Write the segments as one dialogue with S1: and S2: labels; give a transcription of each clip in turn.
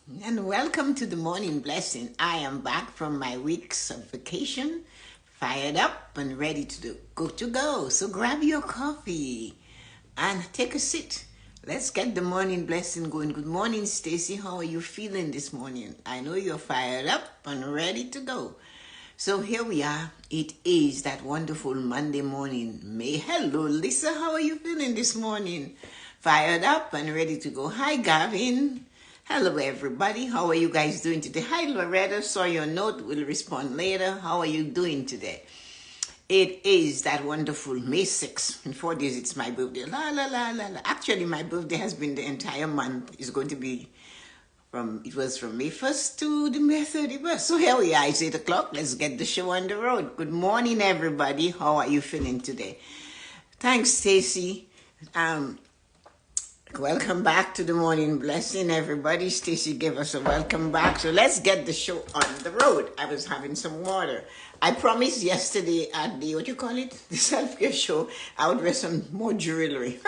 S1: And welcome to the morning blessing. I am back from my weeks of vacation, fired up and ready to go. So grab your coffee and take a sit. Let's get the morning blessing going. Good morning, Stacy. How are you feeling this morning? I know you're fired up and ready to go. So here we are. It is that wonderful Monday morning. Hello, Lisa. How are you feeling this morning? Fired up and ready to go. Hi, Gavin. Hello, everybody. How are you guys doing today? Hi, Loretta. Saw your note. We'll respond later. How are you doing today? It is that wonderful May 6th. In 4 days, it's my birthday. La, la, la, la, la. Actually, my birthday has been the entire month. It's going to be it was from May 1st to the May 31st. So here we are. It's 8 o'clock. Let's get the show on the road. Good morning, everybody. How are you feeling today? Thanks, Stacy. Welcome back to the morning blessing, everybody. Stacy gave us a welcome back. So let's get the show on the road. I was having some water. I promised yesterday at the, the self-care show, I would wear some more jewelry.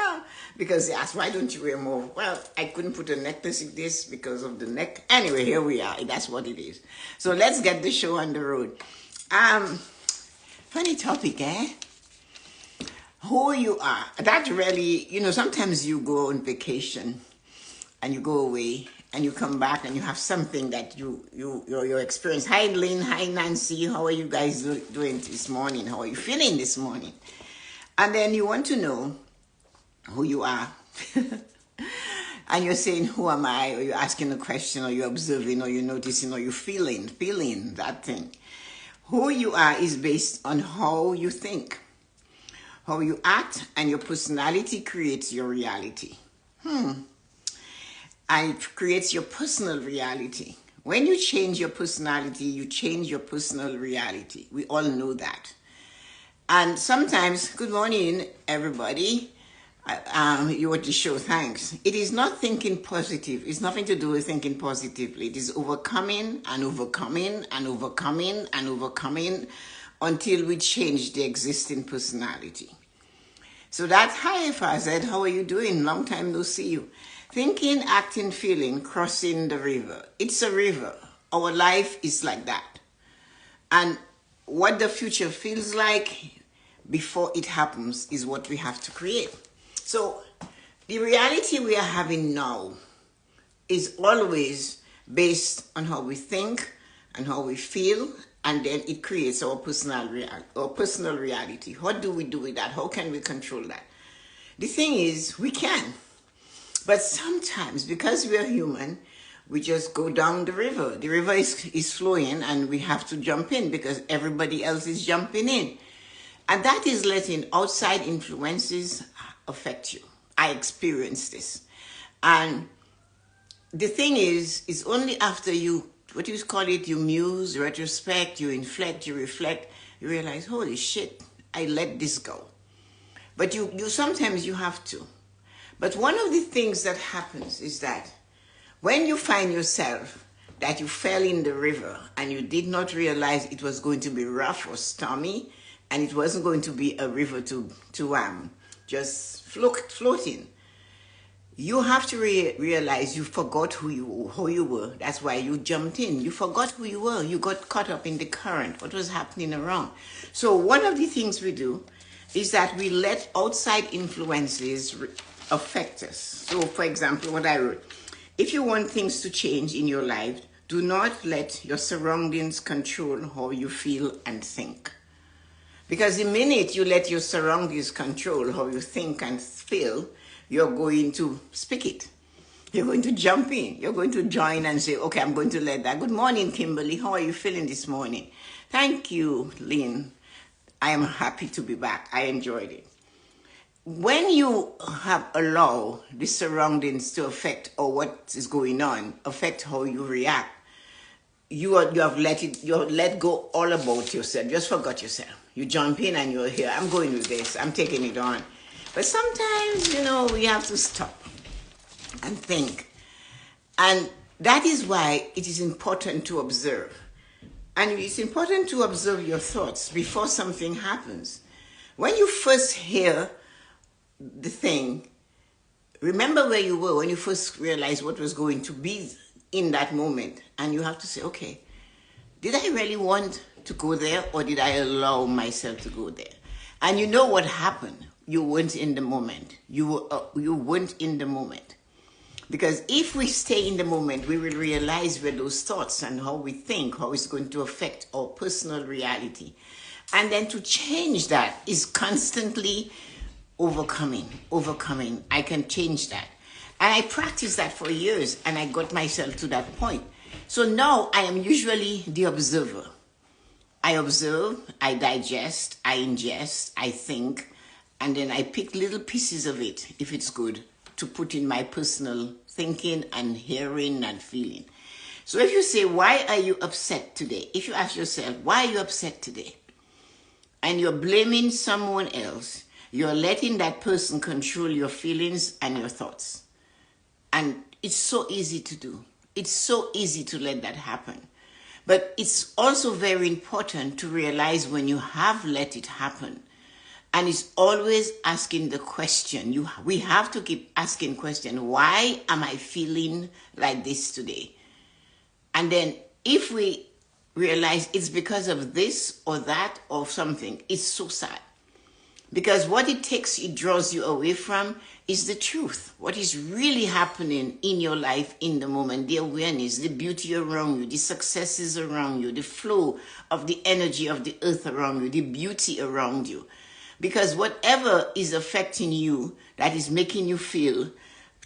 S1: Because they asked, why don't you wear more? Well, I couldn't put a necklace in this because of the neck. Anyway, here we are. That's what it is. So let's get the show on the road. Funny topic, eh? Who you are. That really, sometimes you go on vacation and you go away and you come back and you have something that your experience. Hi, Lynn. Hi, Nancy. How are you guys doing this morning? How are you feeling this morning? And then you want to know who you are. And you're saying, who am I? Or you're asking a question, or you're observing, or you're noticing, or you're feeling that thing. Who you are is based on how you think. How you act and your personality creates your reality. And it creates your personal reality. When you change your personality, you change your personal reality. We all know that. And sometimes, good morning, everybody. You want to show thanks. It is not thinking positive. It's nothing to do with thinking positively. It is overcoming and overcoming and overcoming and overcoming until we change the existing personality. So that's hi, Fazed. How are you doing? Long time no see you. Thinking, acting, feeling, crossing the river. It's a river. Our life is like that. And what the future feels like before it happens is what we have to create. So the reality we are having now is always based on how we think and how we feel, and then it creates our personal reality. What do we do with that? How can we control that? The thing is, we can. But sometimes, because we are human, we just go down the river. The river is flowing and we have to jump in because everybody else is jumping in. And that is letting outside influences affect you. I experienced this. And the thing is, it's only after you you muse, retrospect, you inflect, you reflect, you realize, holy shit, I let this go. But you sometimes you have to. But one of the things that happens is that when you find yourself that you fell in the river and you did not realize it was going to be rough or stormy, and it wasn't going to be a river to just floating, you have to realize you forgot who you were. That's why you jumped in. You forgot who you were. You got caught up in the current, what was happening around. So one of the things we do is that we let outside influences affect us. So for example, what I wrote, if you want things to change in your life, do not let your surroundings control how you feel and think. Because the minute you let your surroundings control how you think and feel, you're going to speak it. You're going to jump in. You're going to join and say, okay, I'm going to let that. Good morning, Kimberly. How are you feeling this morning? Thank you, Lynn. I am happy to be back. I enjoyed it. When you have allowed the surroundings to affect or what is going on, affect how you react, you have let go all about yourself. Just forgot yourself. You jump in and you're here. I'm going with this. I'm taking it on. But sometimes, we have to stop and think. And that is why it is important to observe. And it's important to observe your thoughts before something happens. When you first hear the thing, remember where you were when you first realized what was going to be in that moment. And you have to say, okay, did I really want to go there, or did I allow myself to go there? And you know what happened? You weren't in the moment. You weren't in the moment. Because if we stay in the moment, we will realize where those thoughts and how we think, how it's going to affect our personal reality. And then to change that is constantly overcoming. I can change that. And I practiced that for years, and I got myself to that point. So now I am usually the observer. I observe, I digest, I ingest, I think, and then I pick little pieces of it, if it's good, to put in my personal thinking and hearing and feeling. So if you say, why are you upset today? If you ask yourself, why are you upset today? And you're blaming someone else, you're letting that person control your feelings and your thoughts. And it's so easy to do. It's so easy to let that happen. But it's also very important to realize when you have let it happen. And it's always asking the question. We have to keep asking question. Why am I feeling like this today? And then if we realize it's because of this or that or something, it's so sad. Because what it draws you away from is the truth. What is really happening in your life in the moment, the awareness, the beauty around you, the successes around you, the flow of the energy of the earth around you, the beauty around you. Because whatever is affecting you that is making you feel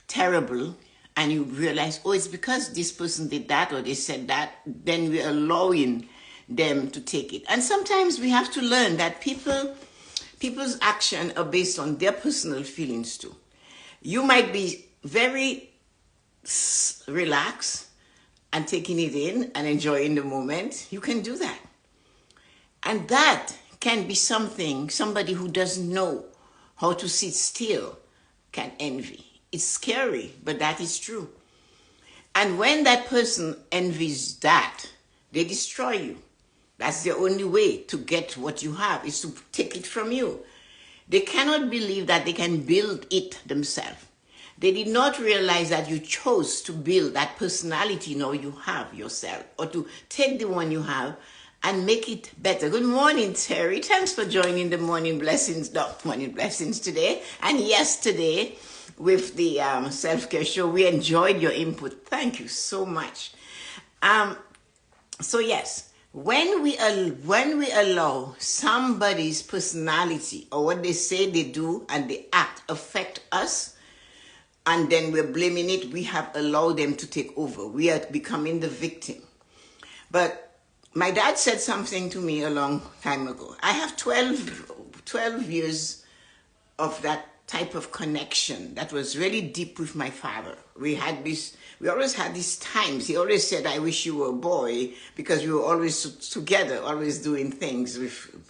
S1: terrible, and you realize, oh, it's because this person did that or they said that, then we're allowing them to take it. And sometimes we have to learn that people's action are based on their personal feelings too. You might be very relaxed and taking it in and enjoying the moment. You can do that. And that can be somebody who doesn't know how to sit still can envy. It's scary, but that is true. And when that person envies that, they destroy you. That's the only way to get what you have, is to take it from you. They cannot believe that they can build it themselves. They did not realize that you chose to build that personality now you have yourself, or to take the one you have and make it better. Good morning, Terry. Thanks for joining the Morning Blessings today. And yesterday with the self-care show, we enjoyed your input. Thank you so much. So yes, when we allow somebody's personality or what they say they do and they act affect us, and then we're blaming it, we have allowed them to take over. We are becoming the victim. But my dad said something to me a long time ago. I have 12 years of that type of connection that was really deep with my father. We always had these times. He always said, I wish you were a boy, because we were always together, always doing things.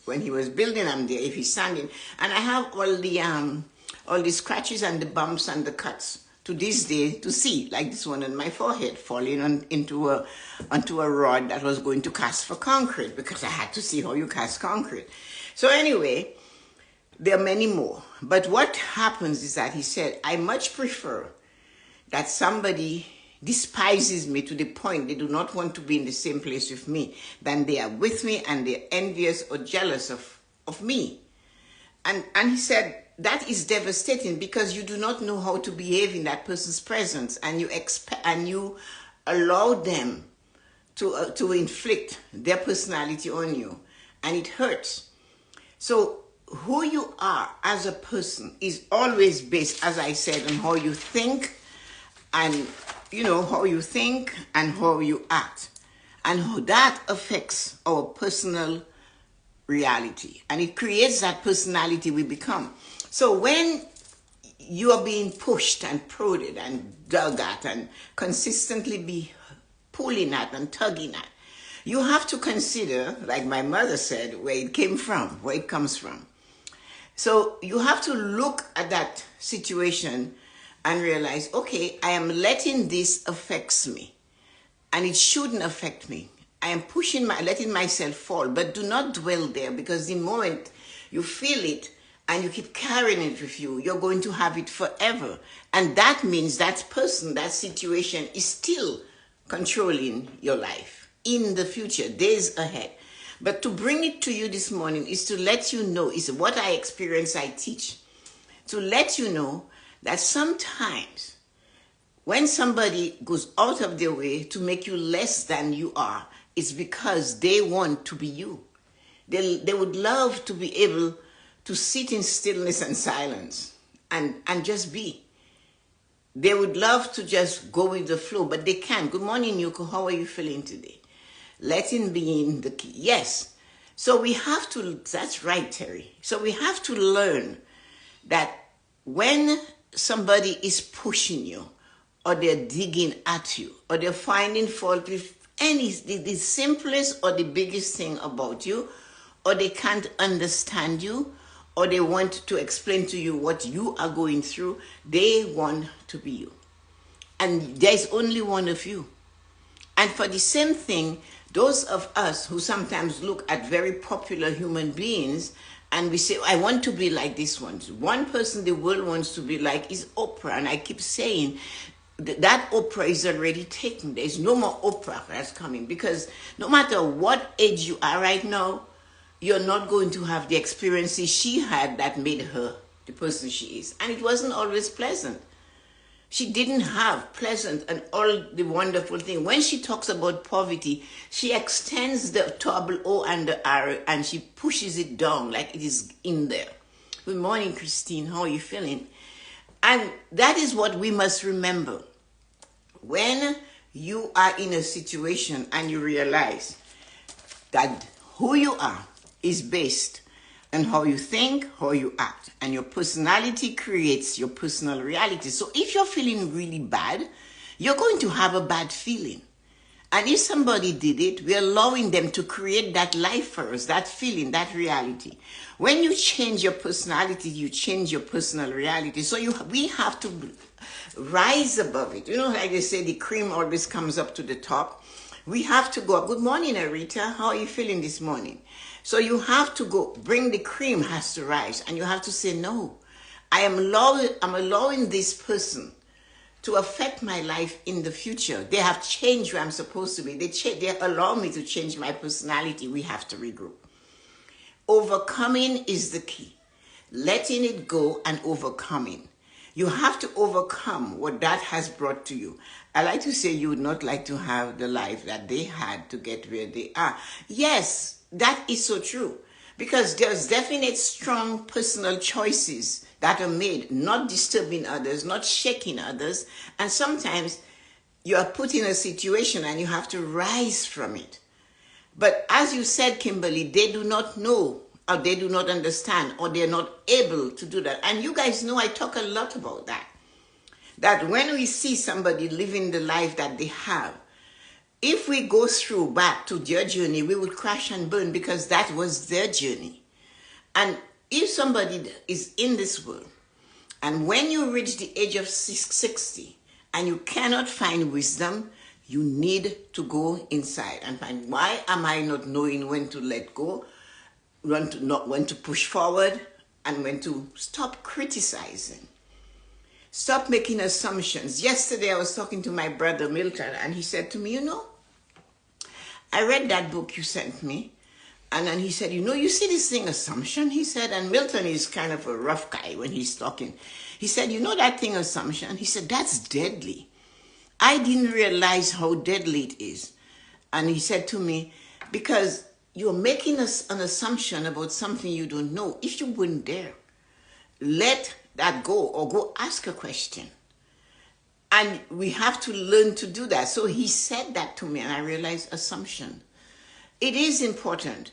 S1: When he was building, I'm there. If he's standing. And I have all the scratches and the bumps and the cuts to this day to see, like this one on my forehead, falling onto a rod that was going to cast for concrete, because I had to see how you cast concrete. So anyway, there are many more. But what happens is that he said, I much prefer that somebody despises me to the point they do not want to be in the same place with me than they are with me and they're envious or jealous of me. And he said, that is devastating, because you do not know how to behave in that person's presence, and you allow them to inflict their personality on you, and it hurts. So who you are as a person is always based, as I said, on how you think, and how you think and how you act, and how that affects our personal reality, and it creates that personality we become. So when you are being pushed and prodded and dug at and consistently be pulling at and tugging at, you have to consider, like my mother said, where it comes from. So you have to look at that situation and realize, okay, I am letting this affect me, and it shouldn't affect me. I am letting myself fall, but do not dwell there, because the moment you feel it and you keep carrying it with you, you're going to have it forever. And that means that person, that situation is still controlling your life in the future, days ahead. But to bring it to you this morning is to let you know, is what I experience, I teach. To let you know that sometimes when somebody goes out of their way to make you less than you are, it's because they want to be you. They would love to be able to sit in stillness and silence and just be. They would love to just go with the flow, but they can't. Good morning, Yuko. How are you feeling today? Letting be in the key. Yes. So we have to, that's right, Terry. So we have to learn that when somebody is pushing you, or they're digging at you, or they're finding fault with the simplest or the biggest thing about you, or they can't understand you, or they want to explain to you what you are going through, they want to be you. And there's only one of you. And for the same thing, those of us who sometimes look at very popular human beings and we say, I want to be like this one. One person the world wants to be like is Oprah. And I keep saying that Oprah is already taken. There's no more Oprah that's coming, because no matter what age you are right now, you're not going to have the experiences she had that made her the person she is. And it wasn't always pleasant. She didn't have pleasant and all the wonderful thing. When she talks about poverty, she extends the double O and the R and she pushes it down like it is in there. Good morning, Christine. How are you feeling? And that is what we must remember. When you are in a situation and you realize that who you are is based on how you think, how you act, and your personality creates your personal reality. So if you're feeling really bad, you're going to have a bad feeling. And if somebody did it, we're allowing them to create that life for us, that feeling, that reality. When you change your personality, you change your personal reality. So we have to rise above it. You know, like they say, the cream always comes up to the top. We have to go up. Good morning, Arita. How are you feeling this morning? So you have to go, bring the cream has to rise. And you have to say, no, I'm allowing this person to affect my life in the future. They have changed where I'm supposed to be. They allow me to change my personality. We have to regroup. Overcoming is the key. Letting it go and overcoming. You have to overcome what that has brought to you. I like to say you would not like to have the life that they had to get where they are. Yes, that is so true. Because there's definite strong personal choices that are made, not disturbing others, not shaking others. And sometimes you are put in a situation and you have to rise from it. But as you said, Kimberly, they do not know, or they do not understand, or they're not able to do that. And you guys know I talk a lot about that. That when we see somebody living the life that they have, if we go through back to their journey, we would crash and burn, because that was their journey. And if somebody is in this world, and when you reach the age of 60 and you cannot find wisdom, you need to go inside and find, why am I not knowing when to let go, when to push forward, and when to stop criticizing. Stop making assumptions. Yesterday I was talking to my brother Milton, and he said to me, you know, I read that book you sent me, and then he said, you know, you see this thing, assumption, he said, and Milton is kind of a rough guy when he's talking. He said, you know that thing, assumption? He said, that's deadly. I didn't realize how deadly it is. And he said to me, because you're making an assumption about something you don't know. If you weren't there, let that go, or go ask a question. And we have to learn to do that. So he said that to me, and I realized assumption. It is important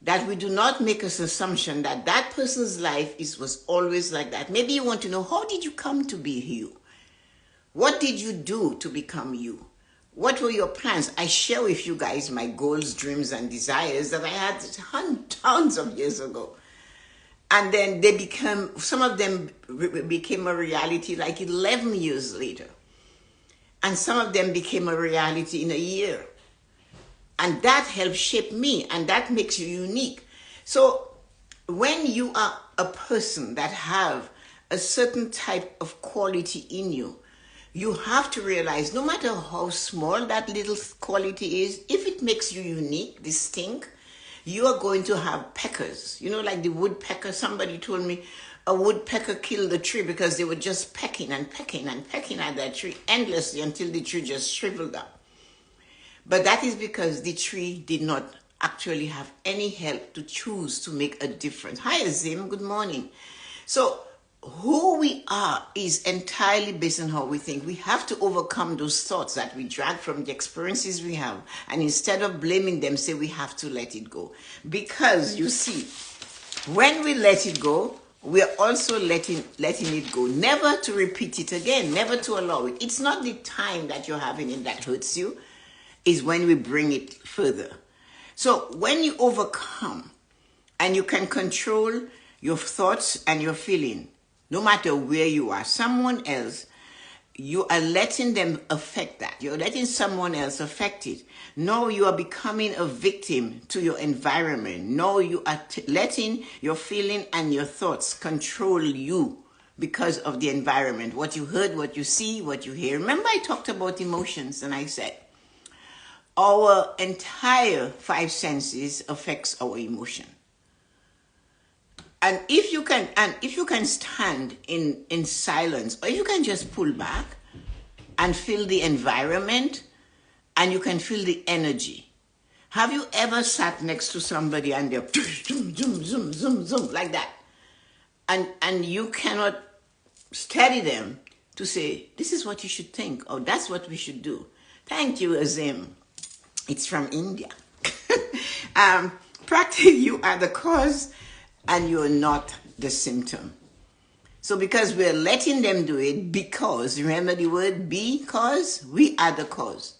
S1: that we do not make an assumption that that person's life was always like that. Maybe you want to know, how did you come to be you? What did you do to become you? What were your plans? I share with you guys my goals, dreams, and desires that I had tons of years ago. And then some of them became a reality like 11 years later. And some of them became a reality in a year. And that helped shape me, and that makes you unique. So when you are a person that have a certain type of quality in you, You have to realize no matter how small that little quality is, if it makes you unique, distinct, you are going to have peckers. You know, like the woodpecker, somebody told me a woodpecker killed the tree because they were just pecking and pecking and pecking at that tree endlessly until the tree just shriveled up. But that is because the tree did not actually have any help to choose to make a difference. Hi, Azim. Good morning. So who we are is entirely based on how we think. We have to overcome those thoughts that we drag from the experiences we have. And instead of blaming them, say we have to let it go. Because you see, when we let it go, we are also letting it go. Never to repeat it again, never to allow it. It's not the time that you're having it that hurts you, is when we bring it further. So when you overcome and you can control your thoughts and your feeling, no matter where you are, someone else, you are letting them affect that. You're letting someone else affect it. No, you are becoming a victim to your environment. No, you are letting your feeling and your thoughts control you because of the environment. What you heard, what you see, what you hear. Remember I talked about emotions and I said, our entire five senses affects our emotion. And if you can stand in silence, or you can just pull back and feel the environment and you can feel the energy. Have you ever sat next to somebody and they're zoom, zoom, zoom, zoom, zoom, like that? And you cannot steady them to say, this is what you should think, or that's what we should do. Thank you, Azim. It's from India. Practice, you are the cause and you're not the symptom. So because we're letting them do it, because, remember the word because, we are the cause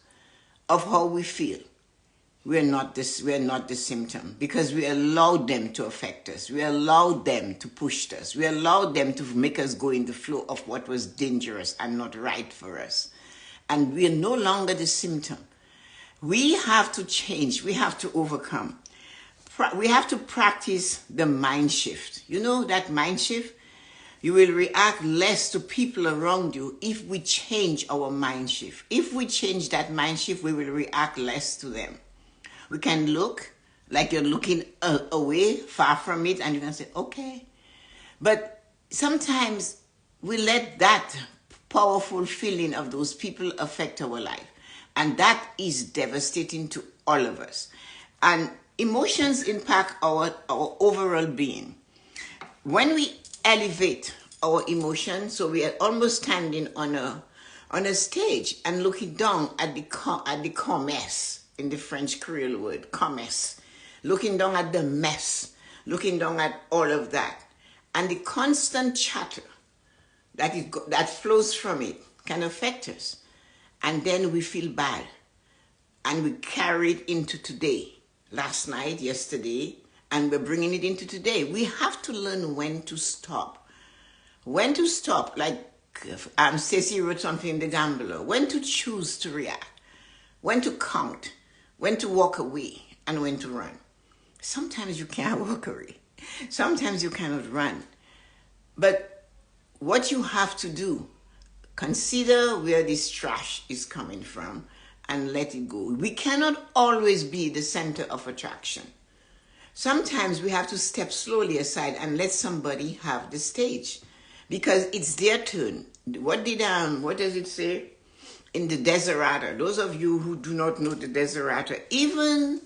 S1: of how we feel. We're not the symptom, because we allowed them to affect us. We allowed them to push us. We allowed them to make us go in the flow of what was dangerous and not right for us. And we're no longer the symptom. We have to change. We have to overcome. We have to practice the mind shift. You know that mind shift? You will react less to people around you if we change our mind shift. If we change that mind shift, we will react less to them. We can look like you're looking away, far from it, and you can say, okay. But sometimes we let that powerful feeling of those people affect our life. And that is devastating to all of us. And emotions impact our overall being. When we elevate our emotions, so we are almost standing on a stage and looking down at the commerce, in the French Creole word, commerce, looking down at the mess, looking down at all of that. And the constant chatter that flows from it can affect us. And then we feel bad. And we carry it into today, last night, yesterday, and we're bringing it into today. We have to learn when to stop. When to stop, like Stacey wrote something in The Gambler, when to choose to react, when to count, when to walk away, and when to run. Sometimes you can't walk away. Sometimes you cannot run. But what you have to do, consider where this trash is coming from and let it go. We cannot always be the center of attraction. Sometimes we have to step slowly aside and let somebody have the stage because it's their turn. What does it say in the Desirata? Those of you who do not know the Desirata, even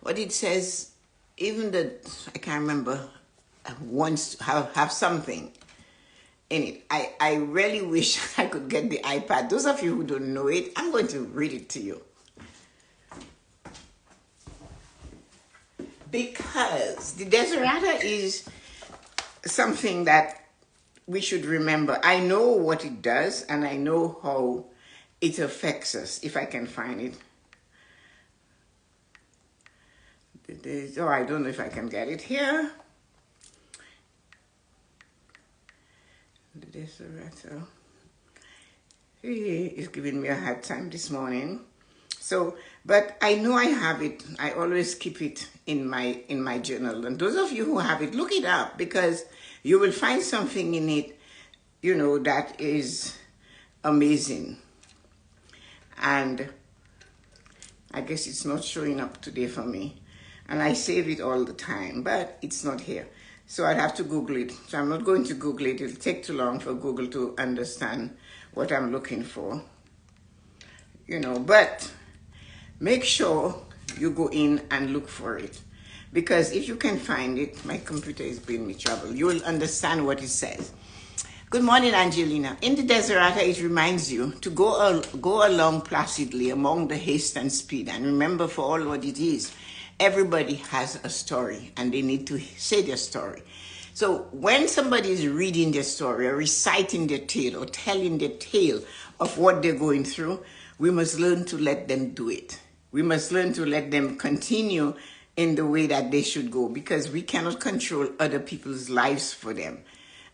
S1: what it says, I can't remember, wants to have something in it. I really wish I could get the iPad. Those of you who don't know it, I'm going to read it to you. Because the Desirata is something that we should remember. I know what it does and I know how it affects us, if I can find it. I don't know if I can get it here. The Desirata. He is giving me a hard time this morning. So, but I know I have it. I always keep it in my journal. And those of you who have it, look it up because you will find something in it, that is amazing. And I guess it's not showing up today for me. And I save it all the time, but it's not here. So I'd have to Google it. So I'm not going to Google it. It'll take too long for Google to understand what I'm looking for. You know, but make sure you go in and look for it. Because if you can find it, my computer is bringing me trouble. You will understand what it says. Good morning, Angelina. In the Desirata, it reminds you to go along placidly among the haste and speed. And remember, for all what it is, everybody has a story and they need to say their story. So when somebody is reading their story or reciting their tale or telling their tale of what they're going through, we must learn to let them do it. We must learn to let them continue in the way that they should go, because we cannot control other people's lives for them.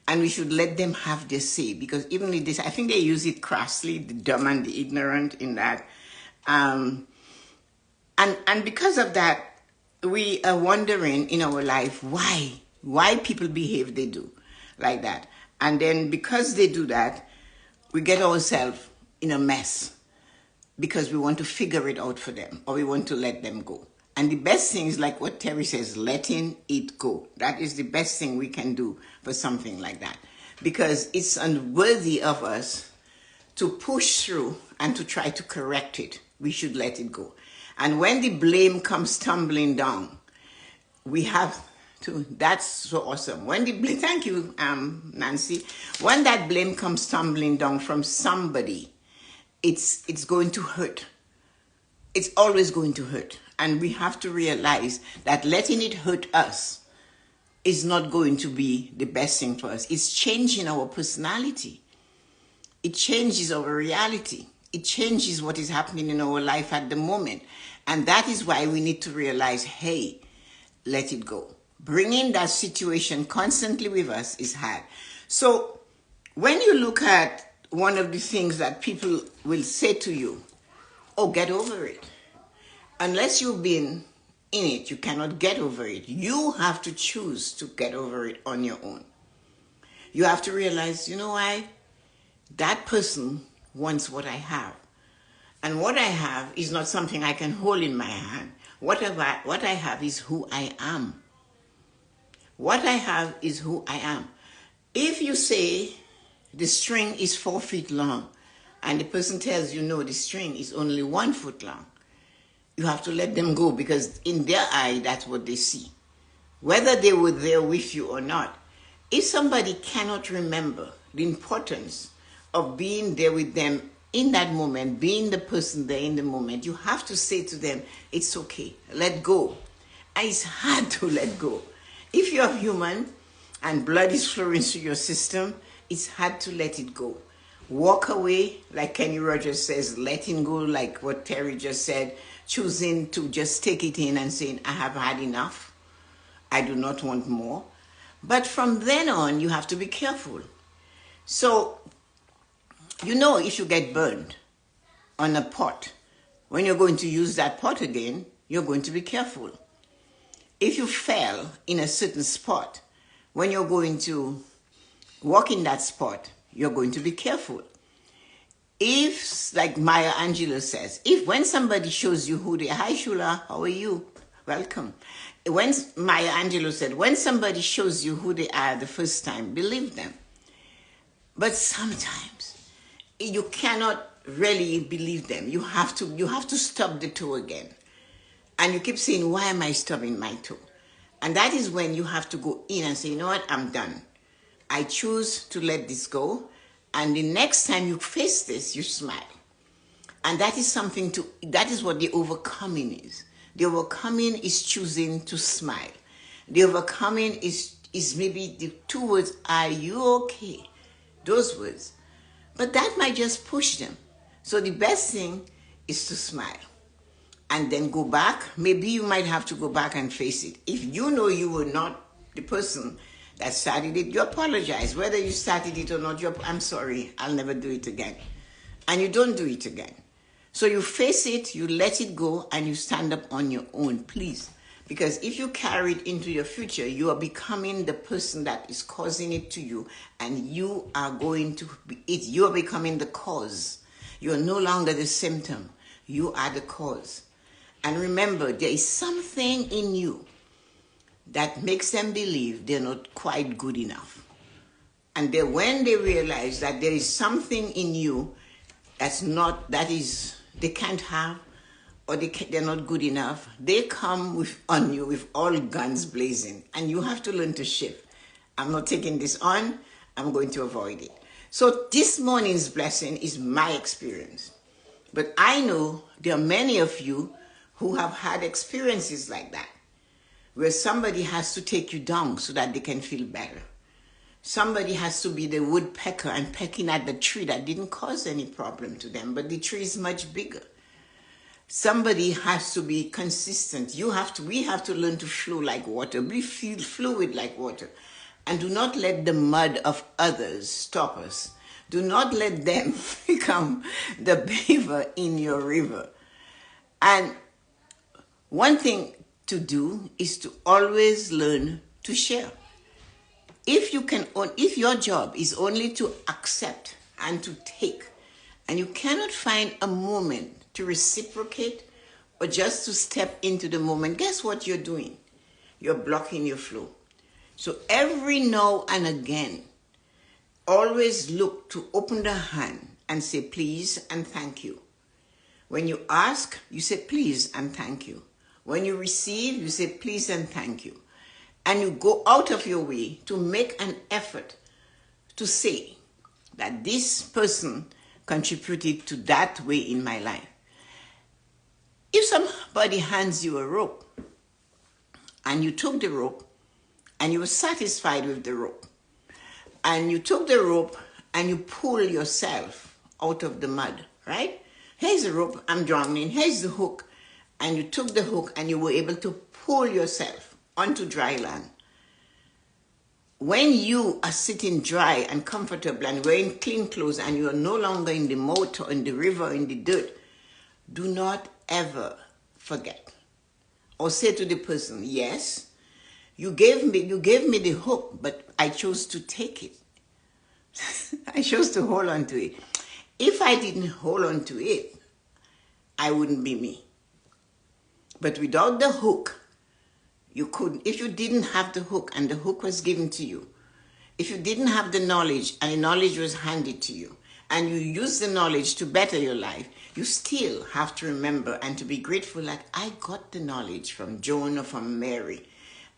S1: And we should let them have their say, because even with this, I think they use it crassly, the dumb and the ignorant in that. And because of that, we are wondering in our life why people behave they do like that. And then because they do that, we get ourselves in a mess because we want to figure it out for them or we want to let them go. And the best thing is like what Terry says, letting it go. That is the best thing we can do for something like that, because it's unworthy of us to push through and to try to correct it. We should let it go. And when the blame comes tumbling down, we have to, that's so awesome. When the blame, thank you, Nancy. When that blame comes tumbling down from somebody, it's going to hurt. It's always going to hurt. And we have to realize that letting it hurt us is not going to be the best thing for us. It's changing our personality. It changes our reality. It changes what is happening in our life at the moment. And that is why we need to realize, hey, let it go. Bringing that situation constantly with us is hard. So when you look at one of the things that people will say to you, oh, get over it. Unless you've been in it, you cannot get over it. You have to choose to get over it on your own. You have to realize, you know why? That person wants what I have. And what I have is not something I can hold in my hand. What I have is who I am. What I have is who I am. If you say the string is 4 feet long and the person tells you, no, the string is only 1 foot long, you have to let them go, because in their eye, that's what they see. Whether they were there with you or not. If somebody cannot remember the importance of being there with them in that moment, being the person there in the moment, you have to say to them, it's okay, let go. And it's hard to let go. If you're human and blood is flowing through your system, it's hard to let it go. Walk away, like Kenny Rogers says, letting go, like what Terry just said, choosing to just take it in and saying, I have had enough. I do not want more. But from then on, you have to be careful. So, you know, if you get burned on a pot, when you're going to use that pot again, you're going to be careful. If you fell in a certain spot, when you're going to walk in that spot, you're going to be careful. If, like Maya Angelou says, if when somebody shows you who they are, hi Shula, how are you? Welcome. When Maya Angelou said, when somebody shows you who they are the first time, believe them. But sometimes you cannot really believe them. You have to stub the toe again. And you keep saying, why am I stubbing my toe? And that is when you have to go in and say, you know what, I'm done. I choose to let this go. And the next time you face this, you smile. And that is that is what the overcoming is. The overcoming is choosing to smile. The overcoming is maybe the 2 words, are you okay? Those words. But that might just push them. So the best thing is to smile. And then go back. Maybe you might have to go back and face it. If you know you were not the person that started it, you apologize. Whether you started it or not, I'm sorry, I'll never do it again. And you don't do it again. So you face it, you let it go, and you stand up on your own, please. Because if you carry it into your future, you are becoming the person that is causing it to you, and you are going to be it. You are becoming the cause. You are no longer the symptom. You are the cause. And remember, there is something in you that makes them believe they're not quite good enough. And then when they realize that there is something in you they can't have, or they're not good enough, they come on you with all guns blazing, and you have to learn to shift. I'm not taking this on. I'm going to avoid it. So this morning's blessing is my experience. But I know there are many of you who have had experiences like that, where somebody has to take you down so that they can feel better. Somebody has to be the woodpecker and pecking at the tree that didn't cause any problem to them, but the tree is much bigger. Somebody has to be consistent. We have to learn to flow like water. Be fluid like water. And do not let the mud of others stop us. Do not let them become the beaver in your river. And one thing to do is to always learn to share. If your job is only to accept and to take, and you cannot find a moment to reciprocate or just to step into the moment, guess what you're doing? You're blocking your flow. So every now and again, always look to open the hand and say please and thank you. When you ask, you say please and thank you. When you receive, you say please and thank you. And you go out of your way to make an effort to say that this person contributed to that way in my life. If somebody hands you a rope and you took the rope and you were satisfied with the rope, and you took the rope and you pull yourself out of the mud, right? Here's the rope, I'm drowning. Here's the hook. And you took the hook and you were able to pull yourself onto dry land. When you are sitting dry and comfortable and wearing clean clothes and you are no longer in the moat or in the river or in the dirt, do not ever forget. Or say to the person, yes, you gave me the hook, but I chose to take it. I chose to hold on to it. If I didn't hold on to it, I wouldn't be me. But without the hook, you couldn't. If you didn't have the hook and the hook was given to you, if you didn't have the knowledge and the knowledge was handed to you, and you use the knowledge to better your life, you still have to remember and to be grateful that I got the knowledge from Joan or from Mary.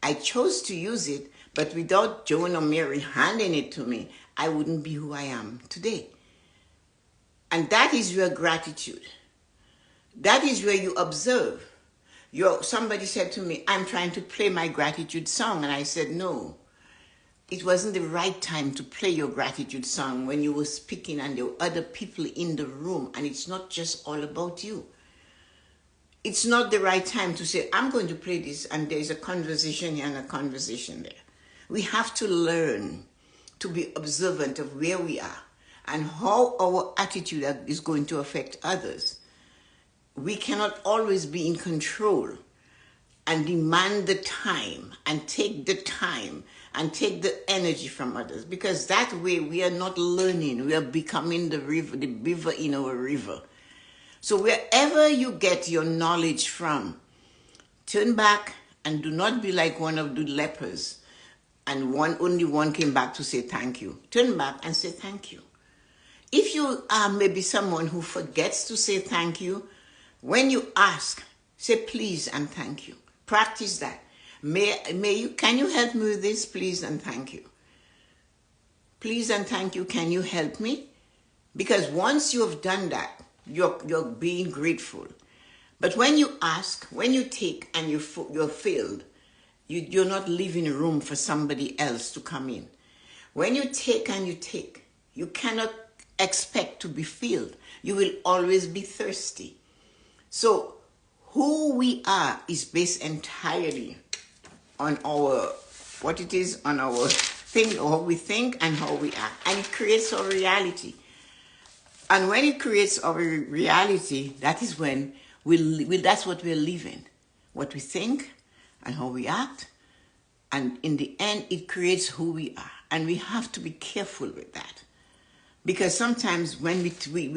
S1: I chose to use it, but without Joan or Mary handing it to me, I wouldn't be who I am today. And that is your gratitude. That is where you observe. Somebody said to me, I'm trying to play my gratitude song. And I said, no, it wasn't the right time to play your gratitude song when you were speaking and there were other people in the room. And it's not just all about you. It's not the right time to say, I'm going to play this and there's a conversation here and a conversation there. We have to learn to be observant of where we are and how our attitude is going to affect others. We cannot always be in control and demand the time and take the time and take the energy from others, because that way we are not learning. We are becoming the beaver in our river. So wherever you get your knowledge from, turn back and do not be like one of the lepers and only one came back to say thank you. Turn back and say thank you. If you are maybe someone who forgets to say thank you, when you ask, say please and thank you. Practice that. Can you help me with this, please and thank you. Please and thank you, can you help me? Because once you have done that, you're being grateful. But when you ask, when you take and you're filled, you're not leaving room for somebody else to come in. When you take and you take, you cannot expect to be filled. You will always be thirsty. So who we are is based entirely on our thing, how we think and how we act. And it creates our reality. And when it creates our reality, that is when that's what we're living. What we think and how we act. And in the end, it creates who we are. And we have to be careful with that. Because sometimes when we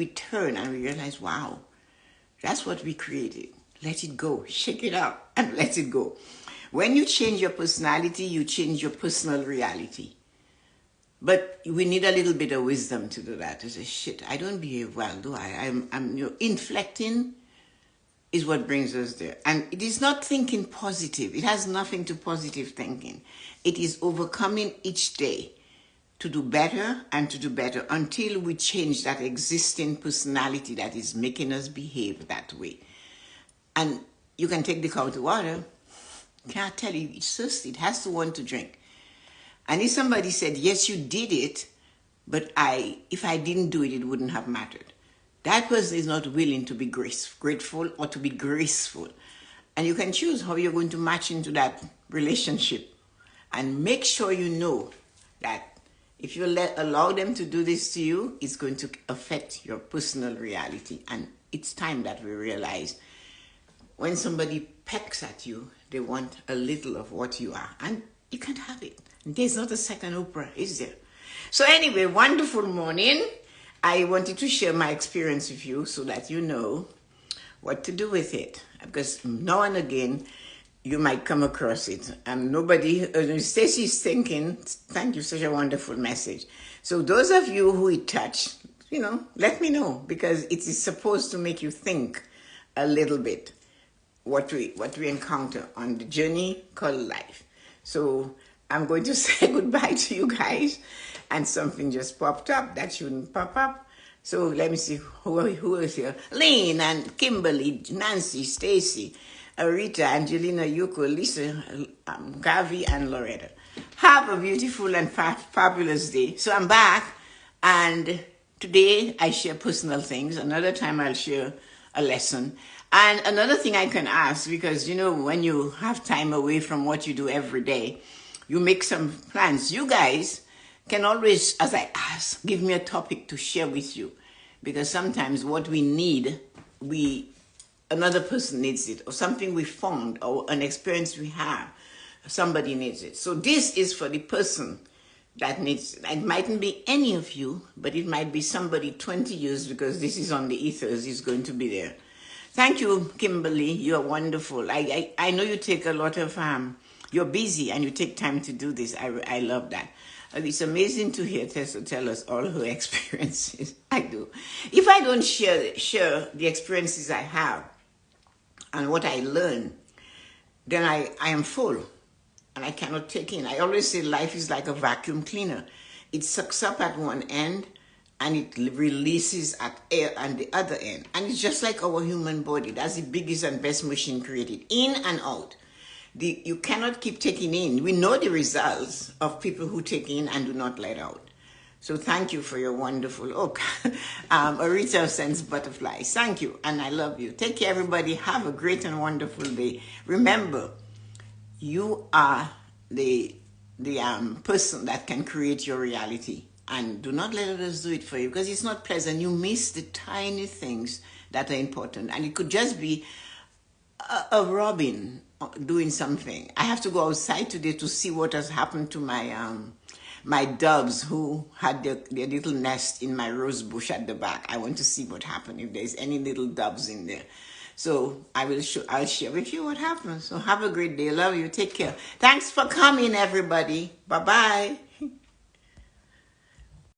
S1: turn and we realize, wow, that's what we created. Let it go. Shake it up and let it go. When you change your personality, you change your personal reality. But we need a little bit of wisdom to do that. To say, shit, I don't behave well, do I? Inflecting is what brings us there. And it is not thinking positive. It has nothing to positive thinking. It is overcoming each day to do better and to do better until we change that existing personality that is making us behave that way. And you can take the cow to water. Can't tell you, it's thirsty. It has to want to drink. And if somebody said, yes, you did it, but if I didn't do it, it wouldn't have mattered. That person is not willing to be grateful or to be graceful. And you can choose how you're going to match into that relationship. And make sure you know that if you allow them to do this to you, it's going to affect your personal reality. And it's time that we realize when somebody pecks at you, they want a little of what you are. And you can't have it. There's not a second Oprah, is there? So anyway, wonderful morning. I wanted to share my experience with you so that you know what to do with it. Because now and again, you might come across it. And Stacy's thinking, thank you, such a wonderful message. So those of you who it touched, let me know. Because it is supposed to make you think a little bit what we encounter on the journey called life. So I'm going to say goodbye to you guys. And something just popped up that shouldn't pop up. So let me see who is here. Lynn and Kimberly, Nancy, Stacy, Rita, Angelina, Yuko, Lisa, Gavi, and Loretta. Have a beautiful and fabulous day. So I'm back, and today I share personal things. Another time I'll share a lesson. And another thing I can ask, because, when you have time away from what you do every day, you make some plans. You guys can always, as I ask, give me a topic to share with you. Because sometimes what we need, another person needs it, or something we found, or an experience we have, somebody needs it. So this is for the person that needs it. It mightn't be any of you, but it might be somebody 20 years, because this is on the ethers, is going to be there. Thank you, Kimberly. You're wonderful. I know you take a lot of, you're busy and you take time to do this. I love that. It's amazing to hear Tessa tell us all her experiences. I do. If I don't share the experiences I have and what I learn, then I am full and I cannot take in. I always say life is like a vacuum cleaner. It sucks up at one end and it releases at air on the other end. And it's just like our human body. That's the biggest and best machine created, in and out. You cannot keep taking in. We know the results of people who take in and do not let out. So thank you for your wonderful, Arita sends butterflies. Thank you, and I love you. Take care, everybody. Have a great and wonderful day. Remember, you are the person that can create your reality. And do not let others do it for you, because it's not pleasant. You miss the tiny things that are important. And it could just be a robin doing something. I have to go outside today to see what has happened to my doves who had their little nest in my rose bush at the back. I want to see what happened, if there's any little doves in there. So I'll share with you what happens. So have a great day. Love you. Take care. Thanks for coming, everybody. Bye-bye.